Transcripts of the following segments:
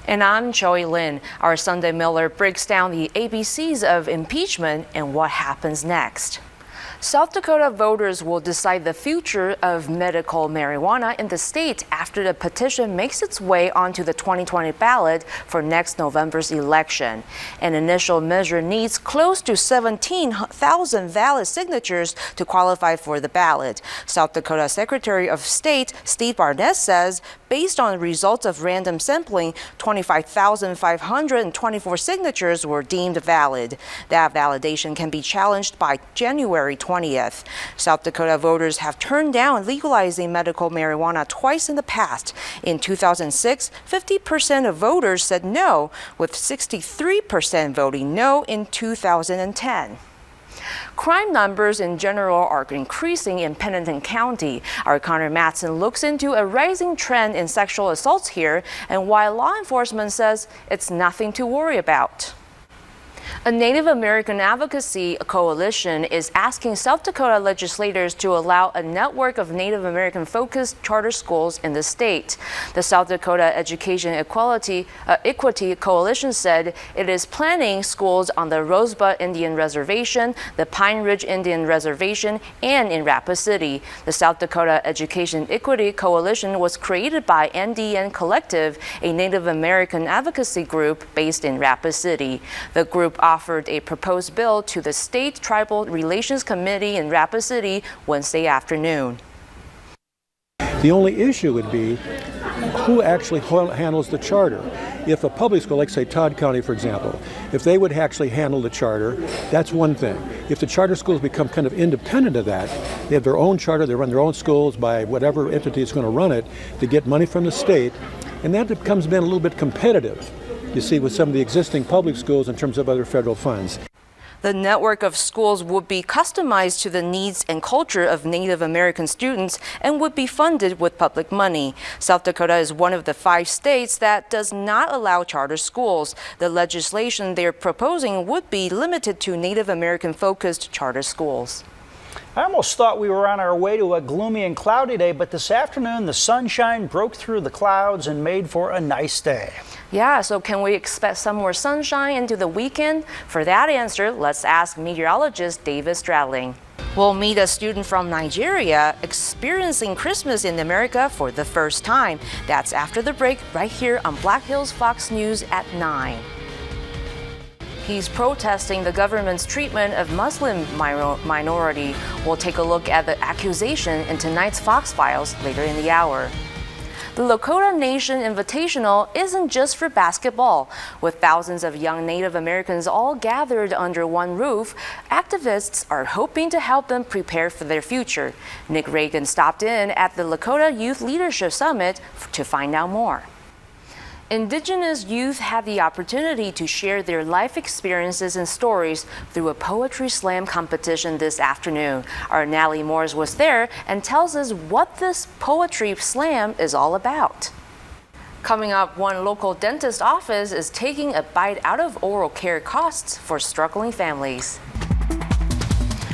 And I'm Joey Lin. Our Sunday Miller breaks down the ABCs of impeachment and what happens next. South Dakota voters will decide the future of medical marijuana in the state after the petition makes its way onto the 2020 ballot for next November's election. An initial measure needs close to 17,000 valid signatures to qualify for the ballot. South Dakota Secretary of State Steve Barnett says, based on the results of random sampling, 25,524 signatures were deemed valid. That validation can be challenged by January 20th. South Dakota voters have turned down legalizing medical marijuana twice in the past. In 2006, 50% of voters said no, with 63% voting no in 2010. Crime numbers in general are increasing in Pennington County. Our Connor Matson looks into a rising trend in sexual assaults here and why law enforcement says it's nothing to worry about. A Native American advocacy coalition is asking South Dakota legislators to allow a network of Native American-focused charter schools in the state. The South Dakota Education Equity Coalition said it is planning schools on the Rosebud Indian Reservation, the Pine Ridge Indian Reservation, and in Rapid City. The South Dakota Education Equity Coalition was created by NDN Collective, a Native American advocacy group based in Rapid City. The group offered a proposed bill to the State Tribal Relations Committee in Rapid City Wednesday afternoon. The only issue would be who actually handles the charter. If a public school, like say Todd County, for example, if they would actually handle the charter, that's one thing. If the charter schools become kind of independent of that, they have their own charter, they run their own schools by whatever entity is going to run it, to get money from the state, and that becomes a little bit competitive, you see, with some of the existing public schools in terms of other federal funds. The network of schools would be customized to the needs and culture of Native American students and would be funded with public money. South Dakota is one of the 5 states that does not allow charter schools. The legislation they're proposing would be limited to Native American-focused charter schools. I almost thought we were on our way to a gloomy and cloudy day, but this afternoon the sunshine broke through the clouds and made for a nice day. Yeah, so can we expect some more sunshine into the weekend? For that answer, let's ask meteorologist David Stradling. We'll meet a student from Nigeria experiencing Christmas in America for the first time. That's after the break right here on Black Hills Fox News at 9. He's protesting the government's treatment of Muslim minority. We'll take a look at the accusation in tonight's Fox Files later in the hour. The Lakota Nation Invitational isn't just for basketball. With thousands of young Native Americans all gathered under one roof, activists are hoping to help them prepare for their future. Nick Reagan stopped in at the Lakota Youth Leadership Summit to find out more. Indigenous youth had the opportunity to share their life experiences and stories through a poetry slam competition this afternoon. Our Natalie Morris was there and tells us what this poetry slam is all about. Coming up, one local dentist office is taking a bite out of oral care costs for struggling families.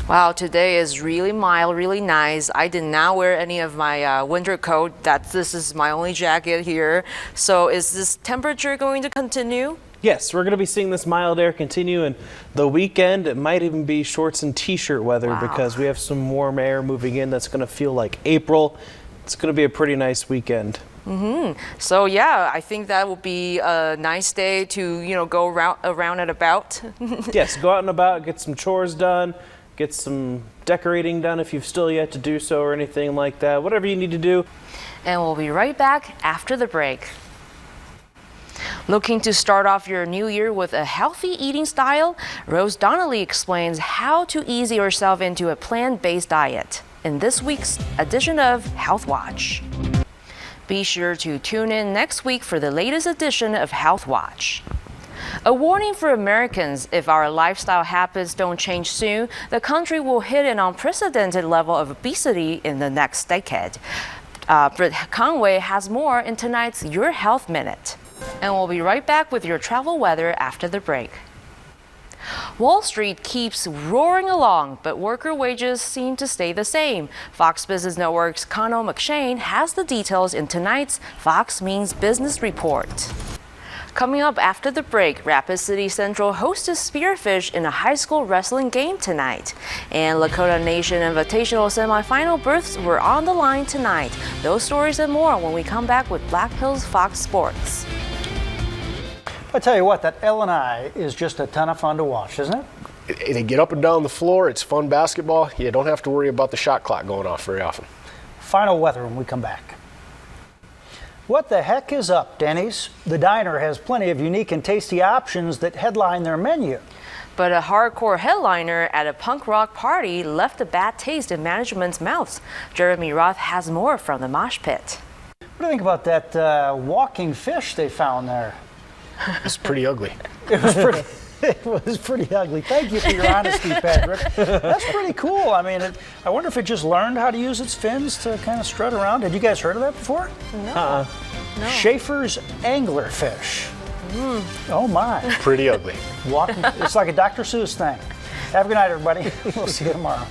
Wow, today is really mild, really nice. I did not wear any of my winter coat. This is my only jacket here. So is this temperature going to continue? Yes, we're going to be seeing this mild air continue, and the weekend it might even be shorts and t-shirt weather because we have some warm air moving in that's going to feel like April. It's going to be a pretty nice weekend. So yeah, I think that will be a nice day to, go around and about. Yes, go out and about, get some chores done. Get some decorating done if you've still yet to do so or anything like that. Whatever you need to do. And we'll be right back after the break. Looking to start off your new year with a healthy eating style? Rose Donnelly explains how to ease yourself into a plant-based diet in this week's edition of Health Watch. Be sure to tune in next week for the latest edition of Health Watch. A warning for Americans: if our lifestyle habits don't change soon, the country will hit an unprecedented level of obesity in the next decade. Britt Conway has more in tonight's Your Health Minute. And we'll be right back with your travel weather after the break. Wall Street keeps roaring along, but worker wages seem to stay the same. Fox Business Network's Conor McShane has the details in tonight's Fox Means Business report. Coming up after the break, Rapid City Central hosted Spearfish in a high school wrestling game tonight. And Lakota Nation Invitational semifinal berths were on the line tonight. Those stories and more when we come back with Black Hills Fox Sports. I tell you what, that L&I is just a ton of fun to watch, isn't it? They get up and down the floor. It's fun basketball. You don't have to worry about the shot clock going off very often. Final weather when we come back. What the heck is up, Denny's? The diner has plenty of unique and tasty options that headline their menu. But a hardcore headliner at a punk rock party left a bad taste in management's mouths. Jeremy Roth has more from the mosh pit. What do you think about that walking fish they found there? It's pretty ugly. It was pretty ugly. Thank you for your honesty, Patrick. That's pretty cool. I mean, I wonder if it just learned how to use its fins to kind of strut around. Had you guys heard of that before? No. No. Schaefer's anglerfish. Oh my. Pretty ugly. Walking, it's like a Dr. Seuss thing. Have a good night, everybody. We'll see you tomorrow.